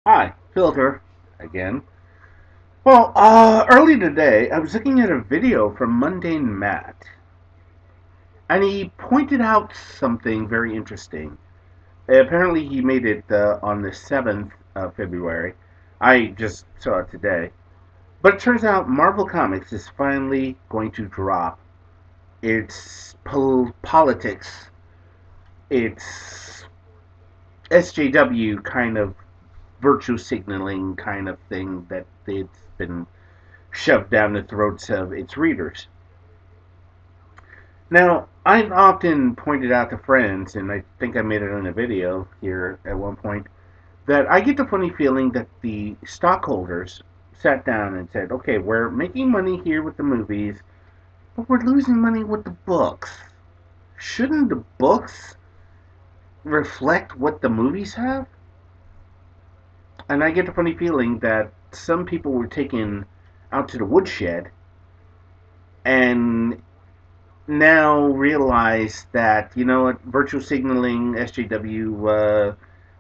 Hi, Filter, again. Early today, I was looking at a video from Mundane Matt, and he pointed out something very interesting. Apparently, he made it on the 7th of February. I just saw it today. But it turns out Marvel Comics is finally going to drop its politics, its SJW kind of virtue signaling kind of thing that it's been shoved down the throats of its readers. Now, I've often pointed out to friends, and I think I made it in a video here at one point, that I get the funny feeling that the stockholders sat down and said, okay, we're making money here with the movies, but we're losing money with the books. Shouldn't the books reflect what the movies have? And I get the funny feeling that some people were taken out to the woodshed and now realize that what virtual signaling, SJW,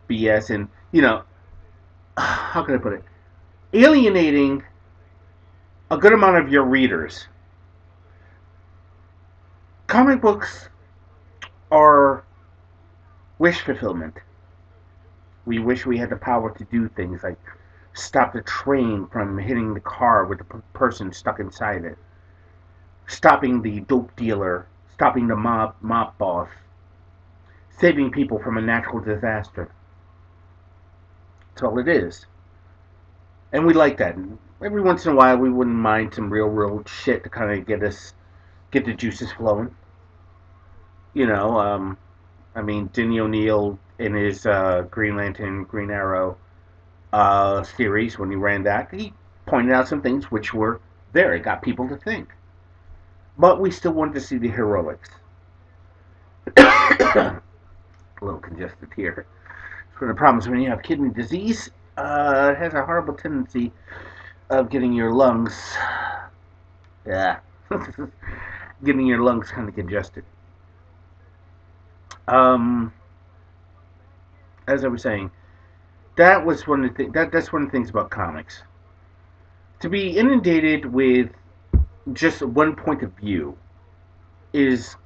BS, and how can I put it, alienating a good amount of your readers. Comic books are wish fulfillment. We wish we had the power to do things like stop the train from hitting the car with the person stuck inside it, stopping the dope dealer, stopping the mob boss, saving people from a natural disaster. That's all it is. And we like that. Every once in a while, we wouldn't mind some real shit to kind of get the juices flowing. You know, I mean, Denny O'Neil in his Green Lantern, Green Arrow series, when he ran that, he pointed out some things which were there. It got people to think. But we still wanted to see the heroics. A little congested here. It's one of the problems when you have kidney disease. It has a horrible tendency of getting your lungs, yeah, getting your lungs kind of congested. Um, as I was saying, that was one of the that's one of the things about comics. To be inundated with just one point of view is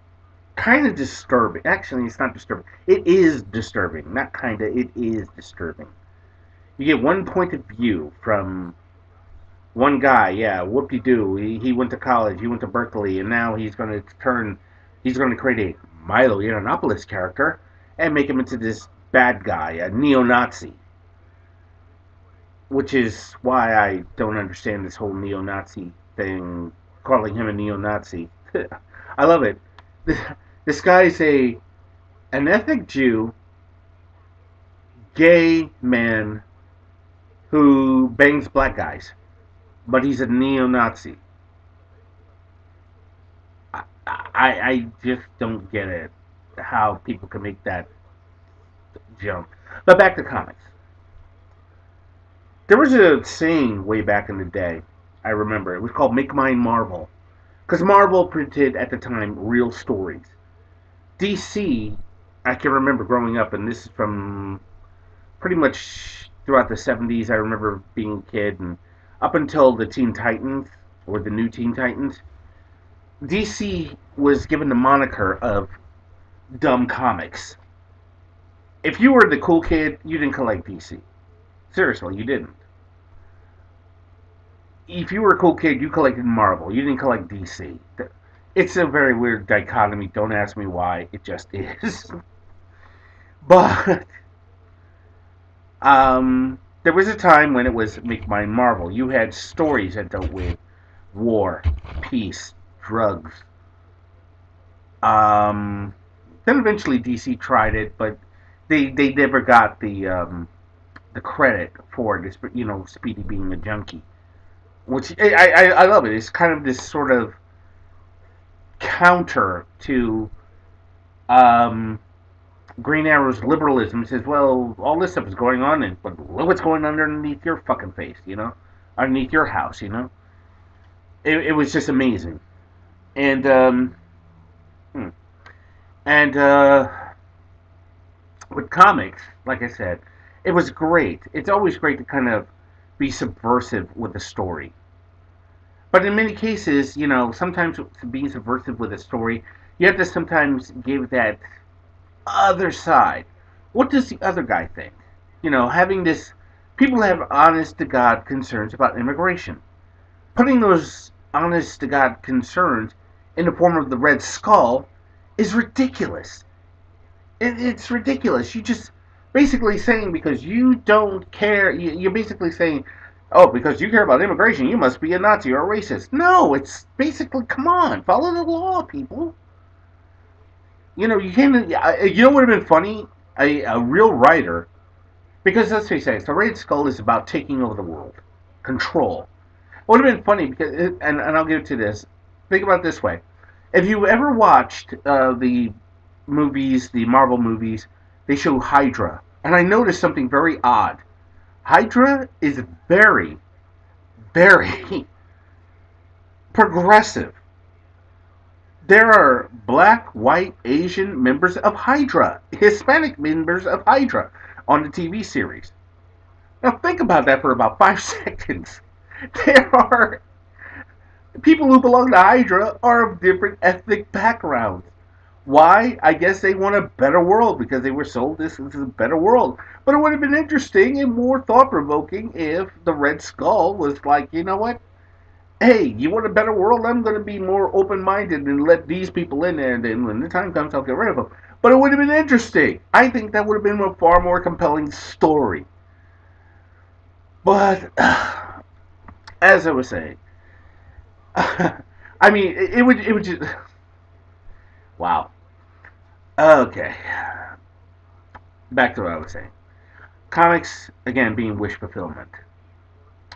kind of disturbing. Actually, it's not disturbing. It is disturbing. Not kind of. It is disturbing. You get one point of view from one guy. Yeah, whoop-de-doo. He went to college. He went to Berkeley, and now he's going to turn. He's going to create a Milo Yiannopoulos character and make him into this bad guy, a neo-Nazi. Which is why I don't understand this whole neo-Nazi thing, calling him a neo-Nazi. I love it. This guy's an ethnic Jew, gay man who bangs black guys, but he's a neo-Nazi. I just don't get it how people can make that jump. But back to comics. There was a saying way back in the day. I remember it was called "Make Mine Marvel," because Marvel printed at the time real stories. DC, I can remember growing up, and this is from pretty much throughout the 70s. I remember being a kid, and up until the Teen Titans, or the new Teen Titans, DC was given the moniker of dumb comics. If you were the cool kid, you didn't collect DC. Seriously, you didn't. If you were a cool kid, you collected Marvel. You didn't collect DC. It's a very weird dichotomy. Don't ask me why. It just is. But there was a time when it was Make Mine Marvel. You had stories that dealt with war, peace, drugs. Um, then eventually DC tried it, but they never got the credit for this. Speedy being a junkie, which I love it. It's kind of this sort of counter to um, Green Arrow's liberalism. Says, well, all this stuff is going on, but look what's going on underneath your fucking face, underneath your house, It was just amazing, and hmm. and with comics, like I said, it was great. It's always great to kind of be subversive with a story. But in many cases, sometimes being subversive with a story, you have to sometimes give that other side. What does the other guy think? Having this, people have honest to God concerns about immigration. Putting those honest to God concerns in the form of the Red Skull is ridiculous. It's ridiculous. You just basically saying because you don't care, you're basically saying, oh, because you care about immigration, you must be a Nazi or a racist. No, it's basically, come on, follow the law, people. You can't. You know what would have been funny? A real writer, because let's face it, the Red Skull is about taking over the world, control. It would have been funny because, and I'll get to this. Think about it this way: if you ever watched the movies, the Marvel movies, they show Hydra, and I noticed something very odd. Hydra is very, very progressive. There are black, white, Asian members of Hydra, Hispanic members of Hydra on the TV series. Now think about that for about 5 seconds. There are people who belong to Hydra are of different ethnic backgrounds. Why? I guess they want a better world because they were sold this is a better world. But it would have been interesting and more thought provoking if the Red Skull was like, you know what? Hey, you want a better world? I'm going to be more open minded and let these people in there, and then when the time comes, I'll get rid of them. But it would have been interesting. I think that would have been a far more compelling story. But, as I was saying, I mean, it would just. Wow. Okay. Back to what I was saying. Comics, again, being wish fulfillment.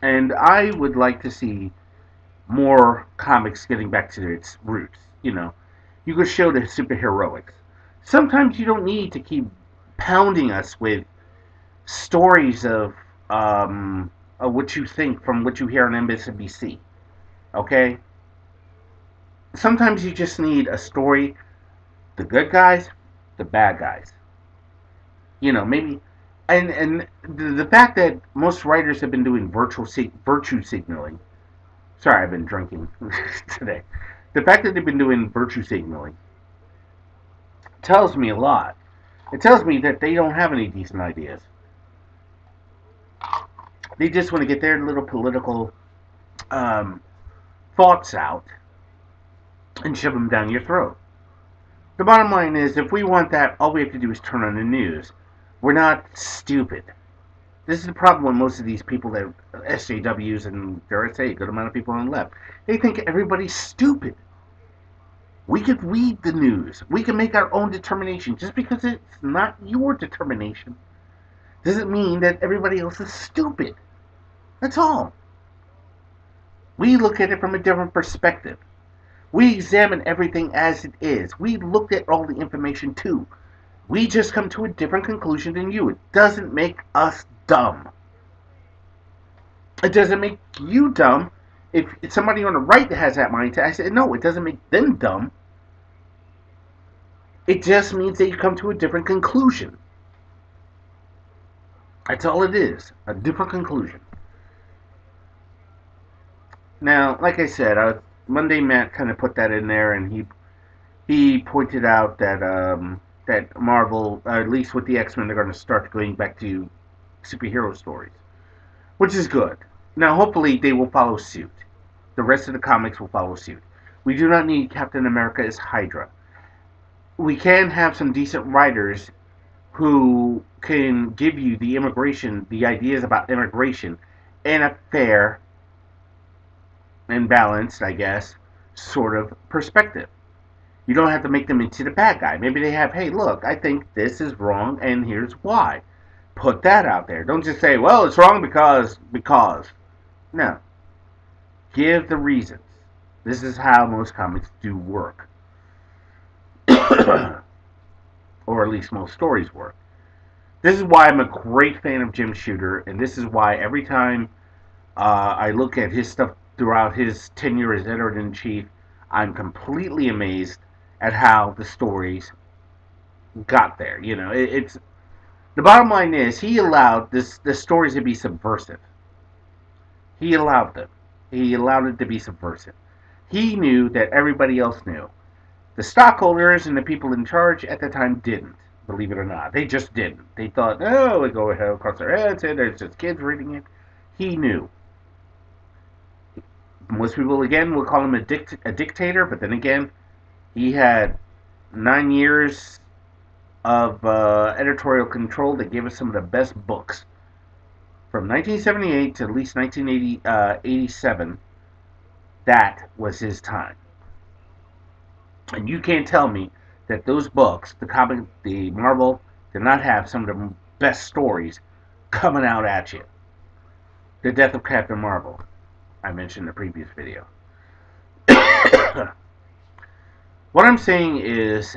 And I would like to see more comics getting back to its roots. You could show the superheroics. Sometimes you don't need to keep pounding us with stories of what you think from what you hear on MSNBC. Okay? Sometimes you just need a story, the good guys, the bad guys. Maybe. And the fact that most writers have been doing virtue signaling. Sorry, I've been drinking today. The fact that they've been doing virtue signaling tells me a lot. It tells me that they don't have any decent ideas. They just want to get their little political um, thoughts out and shove them down your throat. The bottom line is, if we want that, all we have to do is turn on the news. We're not stupid. This is the problem with most of these people that SJW'S and, dare I say, a good amount of people on the left. They think everybody's stupid. We could read the news. We can make our own determination. Just because it's not your determination doesn't mean that everybody else is stupid. That's all. We look at it from a different perspective. We examine everything as it is. We looked at all the information too. We just come to a different conclusion than you. It doesn't make us dumb. It doesn't make you dumb. If it's somebody on the right that has that mindset, I said, no, it doesn't make them dumb. It just means that you come to a different conclusion. That's all it is. A different conclusion. Now, like I said, Monday Matt kind of put that in there, and he pointed out that Marvel, at least with the X-Men, they're going to start going back to superhero stories, which is good. Now, hopefully, they will follow suit. The rest of the comics will follow suit. We do not need Captain America as Hydra. We can have some decent writers who can give you the ideas about immigration, in a fair and balanced, I guess, sort of perspective. You don't have to make them into the bad guy. Maybe they have, hey, look, I think this is wrong, and here's why. Put that out there. Don't just say, well, it's wrong because. No. Give the reasons. This is how most comics do work. Or at least most stories work. This is why I'm a great fan of Jim Shooter, and this is why every time I look at his stuff throughout his tenure as editor-in-chief, I'm completely amazed at how the stories got there. The bottom line is he allowed the stories to be subversive. He allowed them. He allowed it to be subversive. He knew that everybody else knew. The stockholders and the people in charge at the time didn't, believe it or not. They just didn't. They thought, oh, it go across their heads, and there's just kids reading it. He knew. Most people, again, will call him a dictator, but then again, he had 9 years of editorial control that gave us some of the best books. From 1978 to at least 1987, that was his time. And you can't tell me that those books, the Marvel, did not have some of the best stories coming out at you. The Death of Captain Marvel, I mentioned in the previous video. What I'm saying is,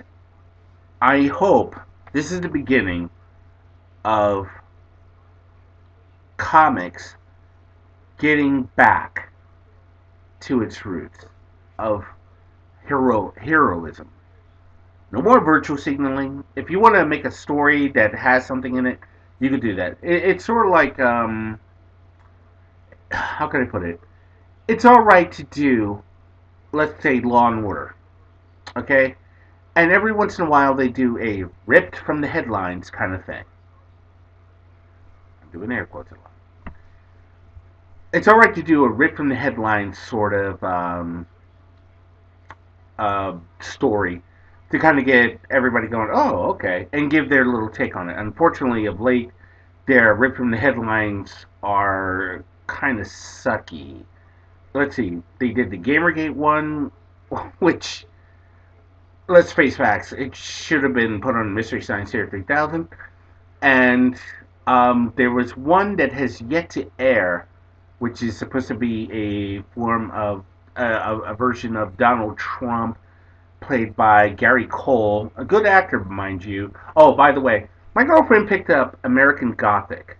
I hope this is the beginning of comics getting back to its roots of heroism. No more virtual signaling. If you want to make a story that has something in it, you can do that. It's sort of like, how can I put it? It's all right to do, let's say, Law and Order, okay? And every once in a while they do a ripped from the headlines kind of thing. I'm doing air quotes a lot. It's all right to do a ripped from the headlines sort of story to kind of get everybody going, oh, okay, and give their little take on it. Unfortunately, of late, their ripped from the headlines are kind of sucky. Let's see, they did the Gamergate one, which, let's face facts, it should have been put on Mystery Science Theater 3000, and there was one that has yet to air, which is supposed to be a form of a version of Donald Trump, played by Gary Cole, a good actor, mind you. Oh, by the way, my girlfriend picked up American Gothic.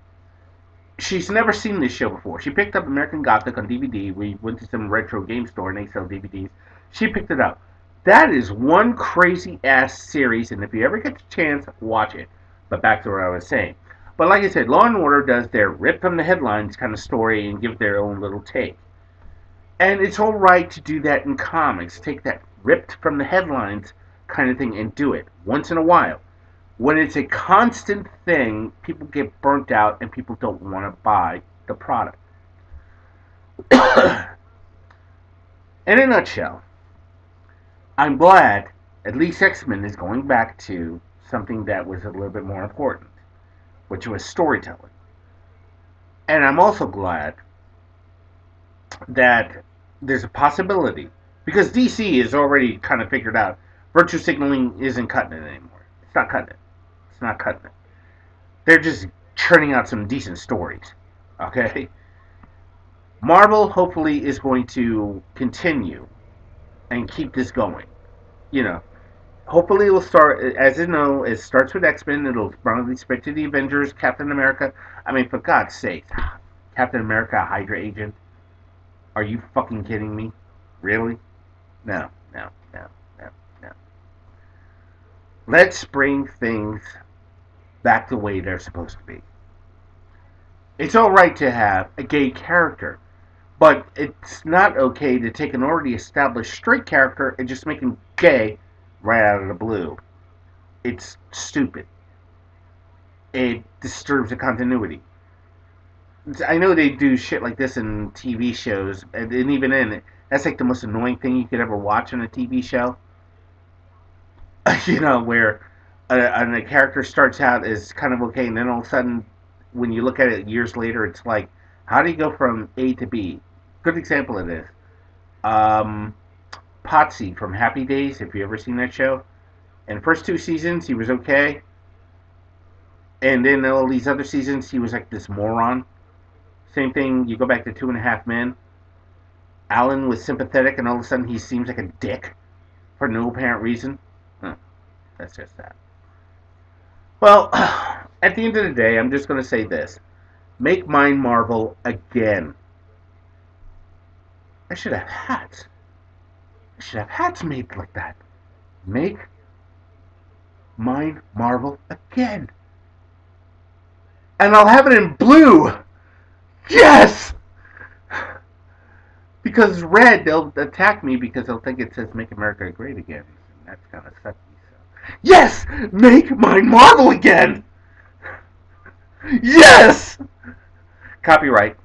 She's never seen this show before. She picked up American Gothic on DVD. We went to some retro game store and they sell DVDs. She picked it up. That is one crazy ass series, and if you ever get the chance, watch it. But back to what I was saying. But like I said, Law and Order does their rip from the headlines kind of story and give their own little take. And it's all right to do that in comics. Take that ripped from the headlines kind of thing and do it once in a while. When it's a constant thing, people get burnt out and people don't want to buy the product. In a nutshell, I'm glad at least X-Men is going back to something that was a little bit more important, which was storytelling. And I'm also glad that there's a possibility, because DC has already kind of figured out virtue signaling isn't cutting it anymore. It's not cutting it. It's not cutting it. They're just churning out some decent stories. Okay? Marvel hopefully is going to continue and keep this going. You know, hopefully it'll start, as you know, it starts with X-Men, it'll probably spread to the Avengers, Captain America. I mean, for God's sake, Captain America, a Hydra agent. Are you fucking kidding me? Really? No, no, no, no, no. Let's bring things back the way they're supposed to be. It's alright to have a gay character, but it's not okay to take an already established straight character and just make him gay right out of the blue. It's stupid. It disturbs the continuity. I know they do shit like this in TV shows, and even in it, that's like the most annoying thing you could ever watch on a TV show. You know, where a character starts out as kind of okay, and then all of a sudden, when you look at it years later, it's like, how do you go from A to B? Good example of this. Um, Potsy from Happy Days, if you ever seen that show. In the first two seasons, he was okay. And then all these other seasons, he was like this moron. Same thing, you go back to Two and a Half Men. Alan was sympathetic, and all of a sudden he seems like a dick for no apparent reason. Huh, that's just that. Well, at the end of the day, I'm just going to say this. Make mine Marvel again. I should have hats. I should have hats made like that. Make mine Marvel again. And I'll have it in blue. Yes! Because red, they'll attack me because they'll think it says "Make America Great Again." And that's kind of sucky. So. Yes! Make mine Marvel again! Yes! Copyright.